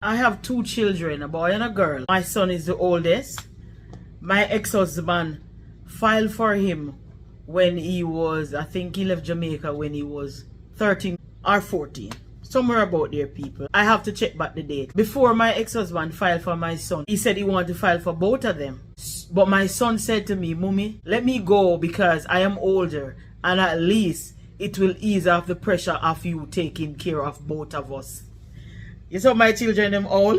I have two children, a boy and a girl. My son is the oldest. My ex-husband filed for him when he was, I think he left Jamaica when he was 13 or 14. Somewhere about there, people. I have to check back the date. Before my ex-husband filed for my son, he said he wanted to file for both of them. But my son said to me, Mummy, let me go because I am older and at least it will ease off the pressure of you taking care of both of us. You saw my children, them all.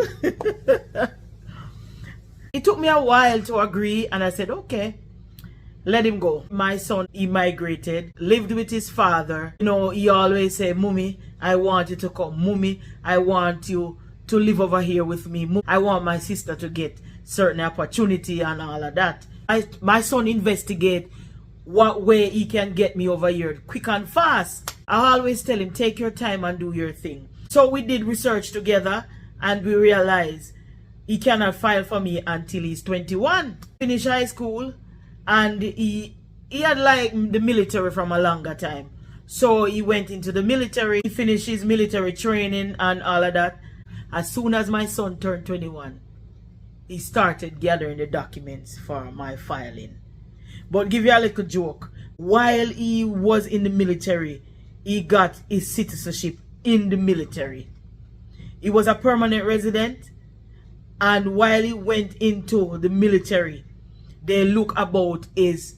It took me a while to agree and I said, okay, let him go. My son, he migrated, lived with his father. You know, he always say, Mummy, I want you to come. Mummy, I want you to live over here with me. I want my sister to get certain opportunity and all of that. My son investigate what way he can get me over here quick and fast. I always tell him, take your time and do your thing. So we did research together and we realized he cannot file for me until he's 21. Finish high school and he had like the military from a longer time. So he went into the military, he finished his military training and all of that. As soon as my son turned 21, he started gathering the documents for my filing. But give you a little joke. While he was in the military, he got his citizenship in the military. He was a permanent resident, and while he went into the military, they look about his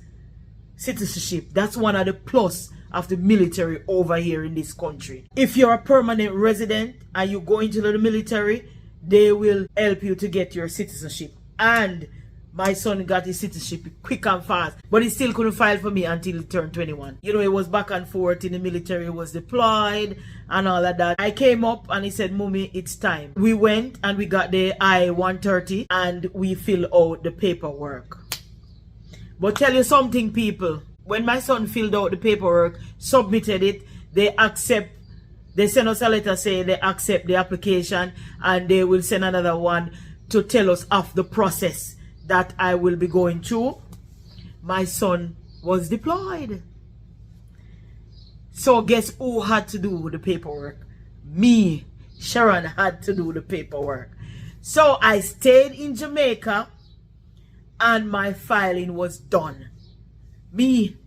citizenship. That's one of the plus of the military over here in this country. If you're a permanent resident and you go into the military, they will help you to get your citizenship. And my son got his citizenship quick and fast, but he still couldn't file for me until he turned 21. You know, he was back and forth in the military, he was deployed and all of that. I came up and he said, Mummy, it's time. We went and we got the I-130 and we filled out the paperwork. But tell you something, people, when my son filled out the paperwork, submitted it, they send us a letter saying they accept the application and they will send another one to tell us of the process that I will be going through. My son was deployed. So guess who had to do the paperwork? Me, Sharon, had to do the paperwork. So I stayed in Jamaica and my filing was done. Me,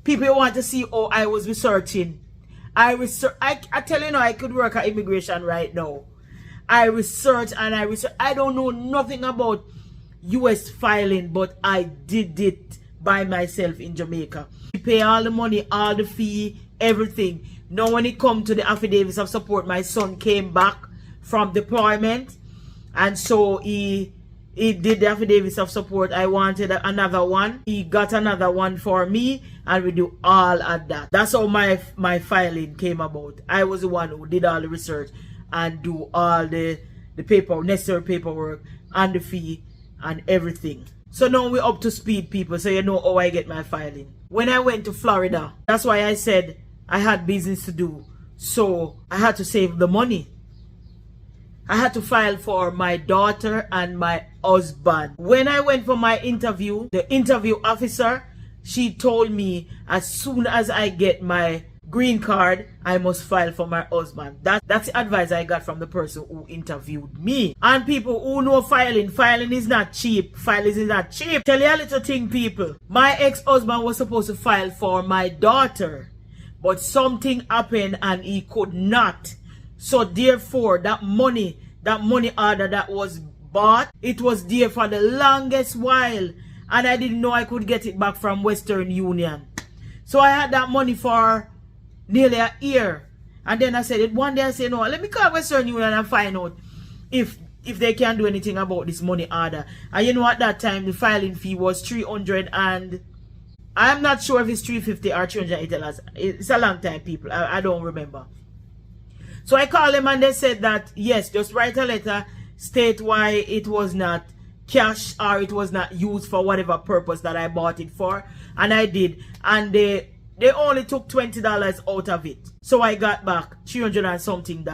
people want to see how I was researching. I tell you now, I could work at immigration right now. I research and I research. I don't know nothing about US filing, but I did it by myself in Jamaica. We pay all the money, all the fee, everything. Now when it come to the affidavits of support, my son came back from deployment and so he did the affidavits of support. I wanted another one. He got another one for me and we do all of that. That's how my filing came about. I was the one who did all the research and do all the necessary paperwork and the fee and everything. So now we're up to speed, people, so you know how I get my filing. When I went to Florida, that's why I said I had business to do, so I had to save the money. I had to file for my daughter and my husband. When I went for my interview, the interview officer, she told me as soon as I get my green card, I must file for my husband. That's the advice I got from the person who interviewed me. And people who know filing is not cheap. Filing is not cheap. Tell you a little thing, people. My ex-husband was supposed to file for my daughter, but something happened and he could not. So therefore, that money order that was bought, it was there for the longest while. And I didn't know I could get it back from Western Union. So I had that money for nearly a year. And then I said, one day I said, no, let me call Western Union and find out if they can do anything about this money order. And you know, at that time, the filing fee was $300 and I'm not sure if it's $350 or $380. It's a long time, people. I don't remember. So I called them and they said that, yes, just write a letter, state why it was not cash or it was not used for whatever purpose that I bought it for. And I did. And they only took $20 out of it. So I got back $300 and something.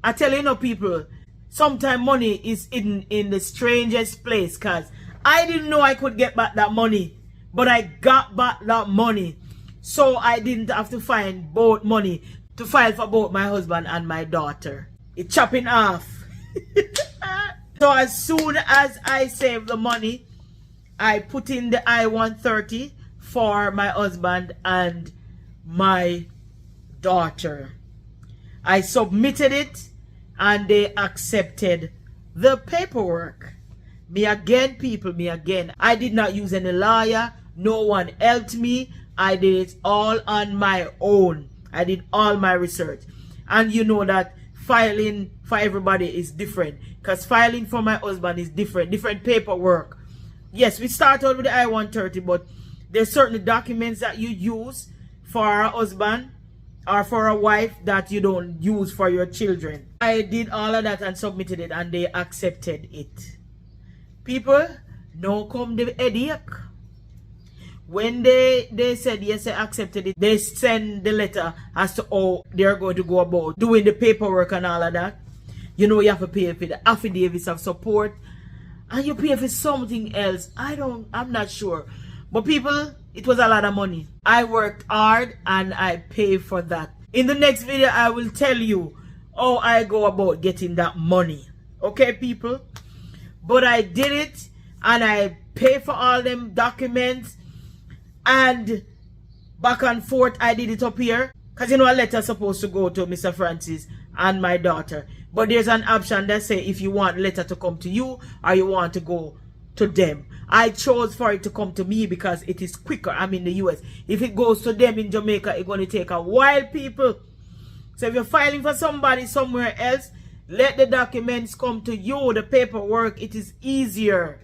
I tell you now, people, sometimes money is hidden in the strangest place, because I didn't know I could get back that money, but I got back that money. So I didn't have to find both money to file for both my husband and my daughter. It's chopping off. So as soon as I save the money, I put in the I-130 for my husband and my daughter. I submitted it and they accepted the paperwork. Me again, people, me again. I did not use any lawyer. No one helped me. I did it all on my own. I did all my research. And you know that filing for everybody is different. Because filing for my husband is different. Different paperwork. Yes, we start out with the I-130, but there's certain documents that you use for a husband or for a wife that you don't use for your children. I did all of that and submitted it and they accepted it. People, now come the headache. When they said yes, they accepted it, they send the letter as to how they're going to go about doing the paperwork and all of that. You know, you have to pay for the affidavits of support and you pay for something else. I'm not sure. But people, it was a lot of money. I worked hard and I pay for that. In the next video, I will tell you how I go about getting that money. Okay, people? But I did it and I pay for all them documents. And back and forth, I did it up here. Because you know, a letter is supposed to go to Mr. Francis and my daughter. But there's an option that say if you want letter to come to you or you want to go to them. I chose for it to come to me because it is quicker. I'm in the US. If it goes to them in Jamaica, it's going to take a while, people. So if you're filing for somebody somewhere else, let the documents come to you. The paperwork, it is easier.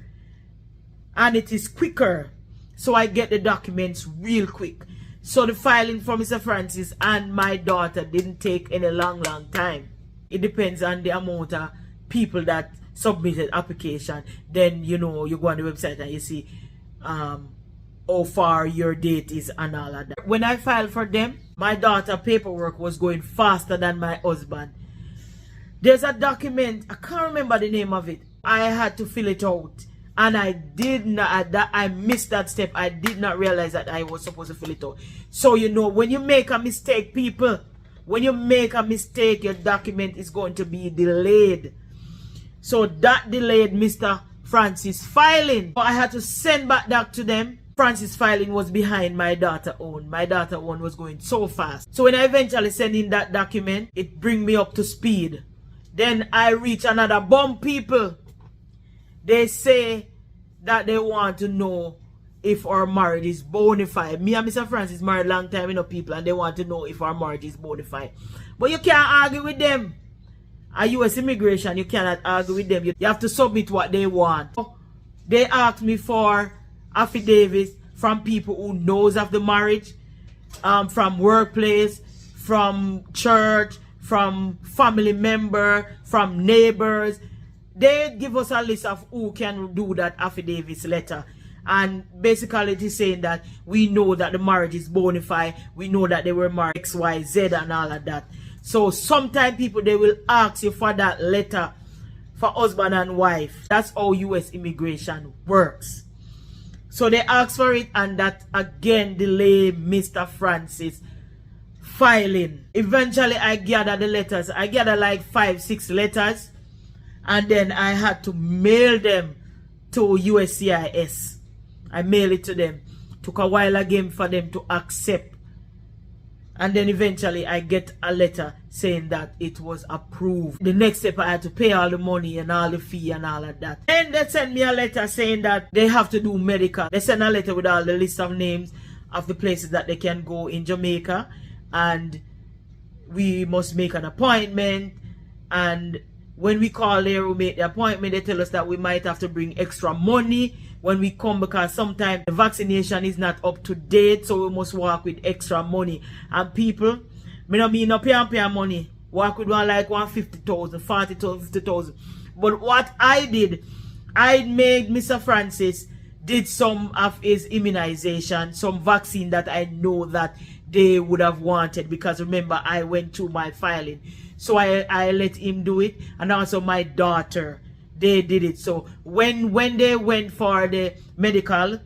And it is quicker. So I get the documents real quick. So the filing for Mr. Francis and my daughter didn't take any long time. It depends on the amount of people that submitted application. Then, you know, you go on the website and you see how far your date is and all of that. When I filed for them, my daughter paperwork was going faster than my husband. There's a document, I can't remember the name of it. I had to fill it out. And I did not, I missed that step. I did not realize that I was supposed to fill it out. So, you know, when you make a mistake, people, when you make a mistake, your document is going to be delayed. So that delayed Mr. Francis filing. So I had to send back that to them. Francis filing was behind my daughter own. My daughter own was going so fast. So when I eventually send in that document, it bring me up to speed. Then I reach another bump, people. They say that they want to know if our marriage is bona fide. Me and Mr. Francis married a long time, you know, people, and they want to know if our marriage is bona fide. But you can't argue with them. A US immigration, you cannot argue with them. You have to submit what they want. They asked me for affidavits from people who knows of the marriage, from workplace, from church, from family member, from neighbors. They give us a list of who can do that affidavits letter. And basically it is saying that we know that the marriage is bona fide. We know that they were married X, Y, Z and all of that. So sometimes people, they will ask you for that letter for husband and wife. That's how US immigration works. So they asked for it and that again delayed Mr. Francis filing. Eventually I gathered the letters. I gathered like 5-6 letters. And then I had to mail them to USCIS. I mailed it to them. Took a while again for them to accept. And then eventually I get a letter saying that it was approved. The next step, I had to pay all the money and all the fee and all of that. Then they sent me a letter saying that they have to do medical. They sent a letter with all the list of names of the places that they can go in Jamaica. And we must make an appointment. And when we call there, we make the appointment, they tell us that we might have to bring extra money when we come because sometimes the vaccination is not up to date, so we must walk with extra money. And people, me no mean no pay money. Walk with one like 150,000, 40,000, 50,000. But what I did, I made Mr. Francis did some of his immunization, some vaccine that I know that they would have wanted because remember I went through my filing. So I let him do it, and also my daughter, they did it. So when they went for the medical,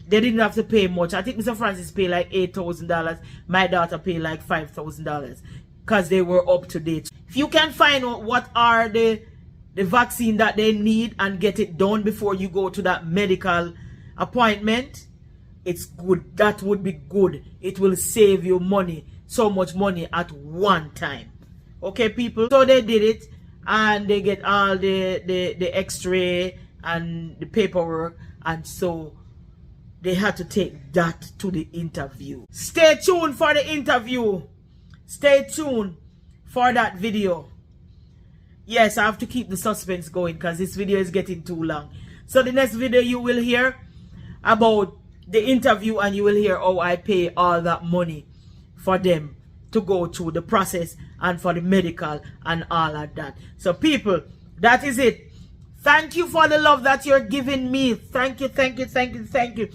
they didn't have to pay much. I think Mr. Francis paid like $8,000. My daughter paid like $5,000 because they were up to date. If you can find out what are the the vaccine that they need and get it done before you go to that medical appointment, it's good. That would be good. It will save you money, so much money at one time. Okay, people? So they did it, and they get all the x-ray and the paperwork, and so they had to take that to the interview. Stay tuned for the interview. Stay tuned for that video. Yes, I have to keep the suspense going because this video is getting too long. So the next video you will hear about the interview, and you will hear how I pay all that money for them to go through the process and for the medical and all of that. So people, that is it. Thank you for the love that you're giving me. Thank you, thank you, thank you, thank you.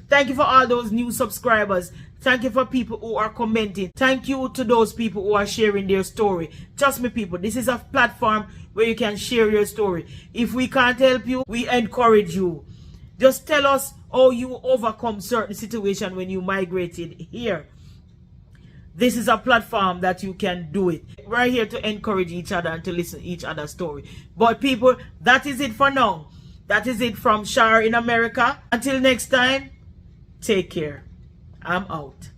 Thank you for all those new subscribers. Thank you for people who are commenting. Thank you to those people who are sharing their story. Trust me, people, this is a platform where you can share your story. If we can't help you, we encourage you. Just tell us how you overcome certain situations when you migrated here. This is a platform that you can do it. We're here to encourage each other and to listen to each other's story. But people, that is it for now. That is it from Shar in America. Until next time, take care. I'm out.